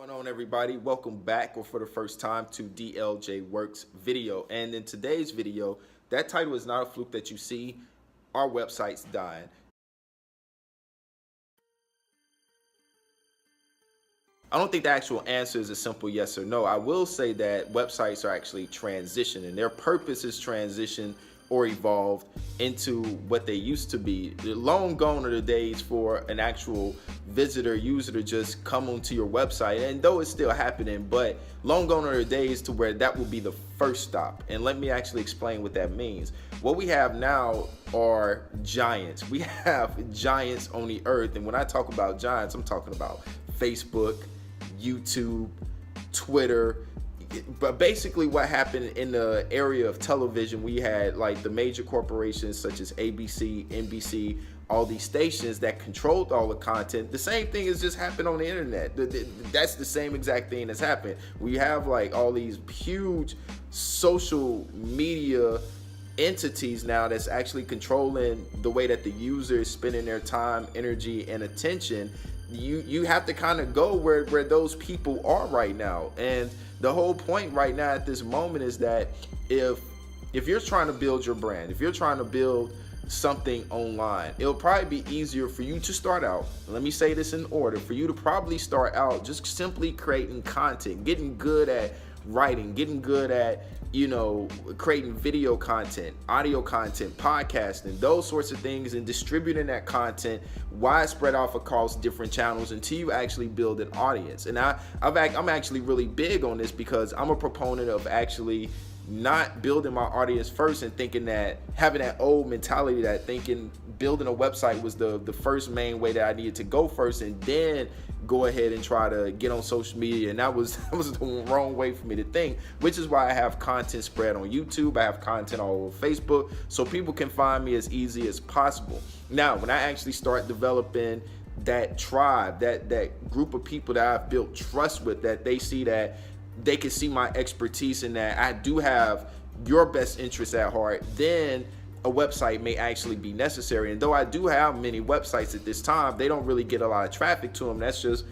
What's going on, everybody? Welcome back, or for the first time, to DLJ Works video. And in today's video, that title is not a fluke that you see. Our website's dying. I don't think the actual answer is a simple yes or no. I will say that websites are actually transitioning. Their purpose is transition or evolved into what they used to be. Long gone are the days for an actual visitor, user to just come onto your website, and though it's still happening, but long gone are the days to where that will be the first stop. And let me actually explain what that means. What we have now are giants. We have giants on the earth, and when I talk about giants, I'm talking about Facebook, YouTube, Twitter. But basically what happened in the area of television, we had like the major corporations such as ABC, NBC, all these stations that controlled all the content. The same thing has just happened on the internet. That's the same exact thing that's happened. We have like all these huge social media entities now that's actually controlling the way that the user is spending their time, energy, and attention. You have to kind of go where those people are right now. And the whole point right now at this moment is that if you're trying to build your brand, if you're trying to build something online, it'll probably be easier for you to start out. Let me say this in order. For you to probably start out just simply creating content, getting good at writing, getting good at, creating video content, audio content, podcasting, those sorts of things, and distributing that content widespread off across different channels until you actually build an audience. And I'm actually really big on this because I'm a proponent of actually not building my audience first and thinking that, having that old mentality that thinking building a website was the first main way that I needed to go first, and then go ahead and try to get on social media. And that was the wrong way for me to think, which is why I have content spread on YouTube. I have content all over Facebook, so people can find me as easy as possible. Now, when I actually start developing that tribe, that group of people that I've built trust with, that they see that they can see my expertise in that I do have your best interests at heart, then a website may actually be necessary. And though I do have many websites at this time, they don't really get a lot of traffic to them. That's just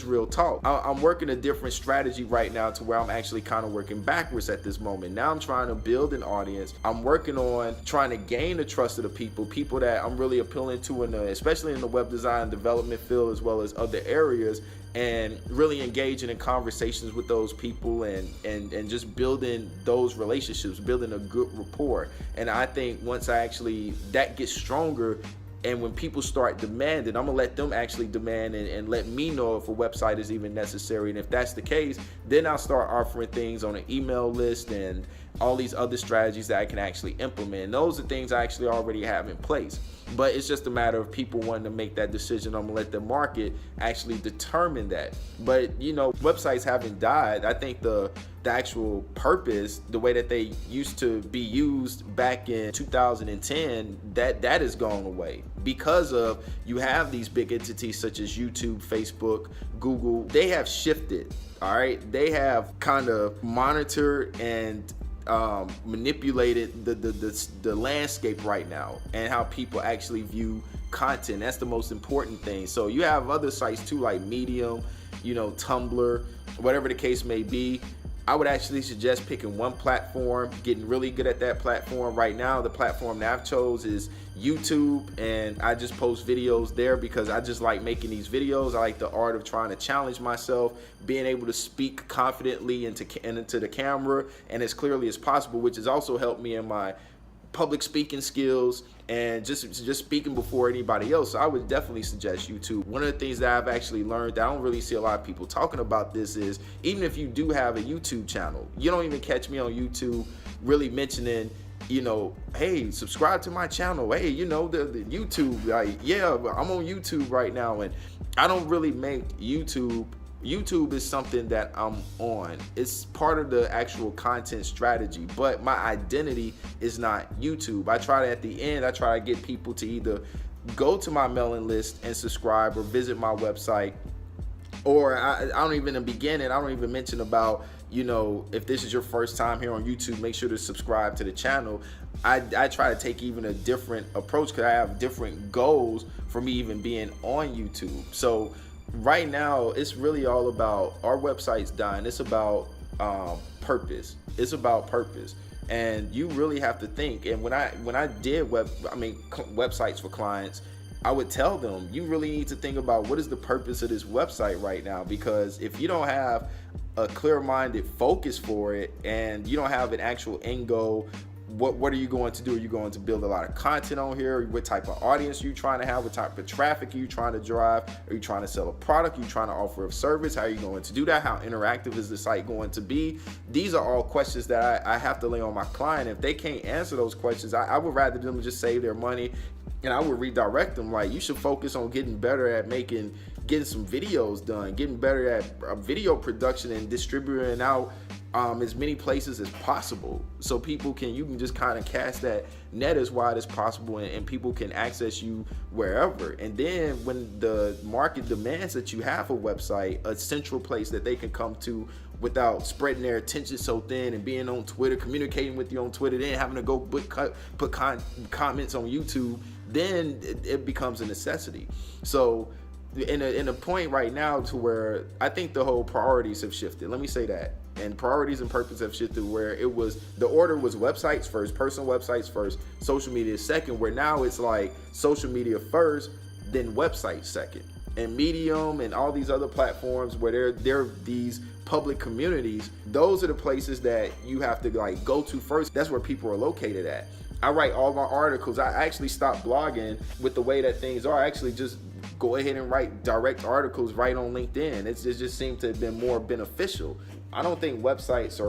real talk. I'm working a different strategy right now to where I'm actually kind of working backwards at this moment. Now I'm trying to build an audience. I'm working on trying to gain the trust of the people that I'm really appealing to, especially in the web design development field, as well as other areas, and really engaging in conversations with those people and just building those relationships, building a good rapport. And I think once that gets stronger, and when people start demanding, I'm gonna let them actually demand and let me know if a website is even necessary. And if that's the case, then I'll start offering things on an email list and all these other strategies that I can actually implement. And those are things I actually already have in place. But it's just a matter of people wanting to make that decision. I'm gonna let the market actually determine that. But websites haven't died. I think the actual purpose, the way that they used to be used back in 2010, that has gone away because of you have these big entities such as YouTube, Facebook, Google. They have shifted. All right, they have kind of monitored and manipulated the landscape right now and how people actually view content. That's the most important thing. So you have other sites too, like Medium, Tumblr, whatever the case may be. I would actually suggest picking one platform, getting really good at that platform. Right now, the platform that I've chose is YouTube, and I just post videos there because I just like making these videos. I like the art of trying to challenge myself, being able to speak confidently into the camera and as clearly as possible, which has also helped me in my public speaking skills and just speaking before anybody else. So I would definitely suggest YouTube. One of the things that I've actually learned, I don't really see a lot of people talking about this, is even if you do have a YouTube channel, you don't even catch me on YouTube really mentioning, hey, subscribe to my channel. Hey, the YouTube, like, yeah, I'm on YouTube right now. And I don't really make YouTube. YouTube is something that I'm on. It's part of the actual content strategy, but my identity is not YouTube. I try to get people to either go to my mailing list and subscribe or visit my website, or I don't even in the beginning, I don't even mention about, if this is your first time here on YouTube, make sure to subscribe to the channel. I try to take even a different approach because I have different goals for me even being on YouTube. So Right now it's really all about our website's dying. It's about purpose. It's about purpose, and you really have to think. And when I did websites for clients, I would tell them, you really need to think about what is the purpose of this website right now, because if you don't have a clear-minded focus for it and you don't have an actual end goal, what are you going to do? Are you going to build a lot of content on here? What type of audience are you trying to have? What type of traffic are you trying to drive? Are you trying to sell a product? Are you trying to offer a service? How are you going to do that? How interactive is the site going to be? These are all questions that I have to lay on my client. If they can't answer those questions, I would rather them just save their money, and I would redirect them. Like, you should focus on getting better at getting some videos done, getting better at video production and distributing out as many places as possible, so you can just kind of cast that net as wide as possible, and people can access you wherever. And then when the market demands that you have a website, a central place that they can come to without spreading their attention so thin, and being on Twitter, communicating with you on Twitter, then having to go put comments on YouTube, then it becomes a necessity. So in a point right now to where I think the whole priorities have shifted. Let me say that. And priorities and purpose have shifted, where the order was websites first, personal websites first, social media second, where now it's like social media first, then websites second. And Medium and all these other platforms where they're these public communities, those are the places that you have to like go to first. That's where people are located at. I write all my articles. I actually stopped blogging with the way that things are. I actually just go ahead and write direct articles right on LinkedIn. It just seemed to have been more beneficial. I don't think websites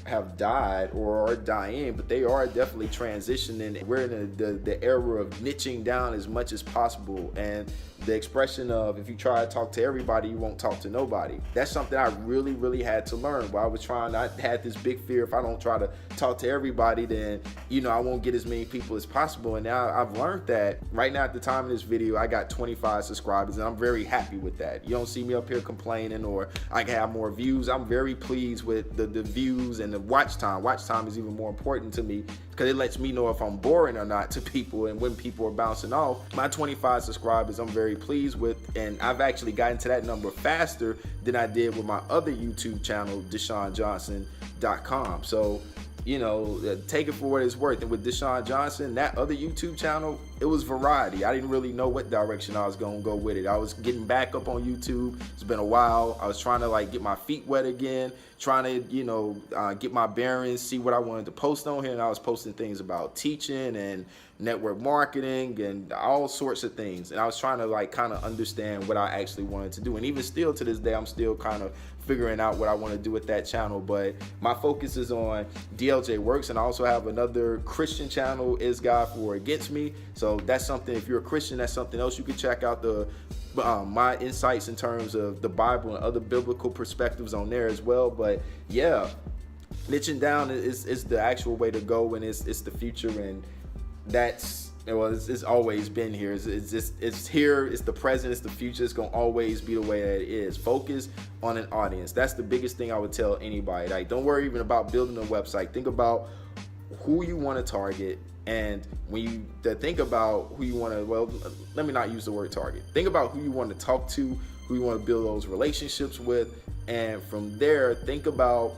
have died or are dying, but they are definitely transitioning. We're in the era of niching down as much as possible, and the expression of, if you try to talk to everybody, you won't talk to nobody. That's something I really, really had to learn. While I had this big fear, if I don't try to talk to everybody, then I won't get as many people as possible. And now I've learned that. Right now, at the time of this video, I got 25 subscribers, and I'm very happy with that. You don't see me up here complaining or I can have more views. I'm very pleased with the views and the watch time. Watch time is even more important to me, because it lets me know if I'm boring or not to people, and when people are bouncing off. My 25 subscribers, I'm very pleased with, and I've actually gotten to that number faster than I did with my other YouTube channel, DeShaunJohnson.com. So take it for what it's worth. And with Deshaun Johnson, that other YouTube channel, it was variety. I didn't really know what direction I was going to go with it. I was getting back up on YouTube. It's been a while. I was trying to get my feet wet again, trying to, get my bearings, see what I wanted to post on here. And I was posting things about teaching and network marketing and all sorts of things. And I was trying to kind of understand what I actually wanted to do. And even still to this day, I'm still kind of figuring out what I want to do with that channel. But my focus is on DLJ Works, and I also have another Christian channel, Is God For or Against Me. So that's something, if you're a Christian, that's something else you can check out, my insights in terms of the Bible and other biblical perspectives on there as well. But yeah, niching down is the actual way to go, and it's the future, and it's always been here. It's here. It's the present. It's the future. It's gonna always be the way that it is. Focus on an audience. That's the biggest thing I would tell anybody. Don't worry even about building a website. Think about who you want to target, and when you think about who you want to, let me not use the word target. Think about who you want to talk to, who you want to build those relationships with, and from there, think about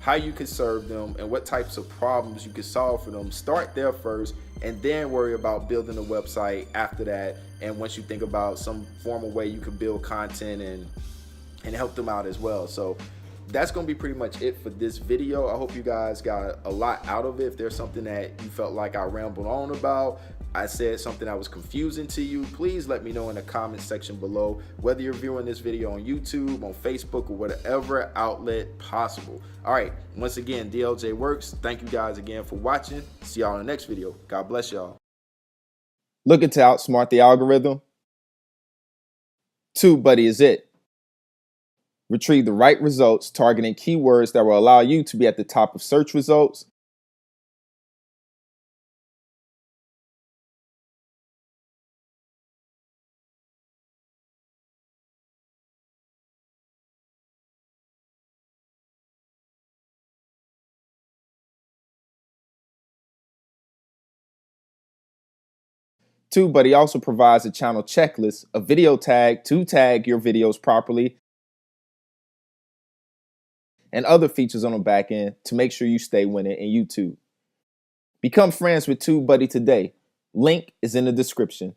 how you can serve them and what types of problems you can solve for them. Start there first, and then worry about building a website after that. And once you think about some formal way you can build content and help them out as well. So that's going to be pretty much it for this video. I hope you guys got a lot out of it. If there's something that you felt like I rambled on about, I said something that was confusing to you, please let me know in the comment section below, whether you're viewing this video on YouTube, on Facebook, or whatever outlet possible. All right, once again, DLJ Works. Thank you guys again for watching. See y'all in the next video. God bless y'all. Looking to outsmart the algorithm? TubeBuddy is it. Retrieve the right results targeting keywords that will allow you to be at the top of search results, TubeBuddy also provides a channel checklist, a video tag to tag your videos properly, and other features on the back end to make sure you stay winning in YouTube. Become friends with TubeBuddy today. Link is in the description.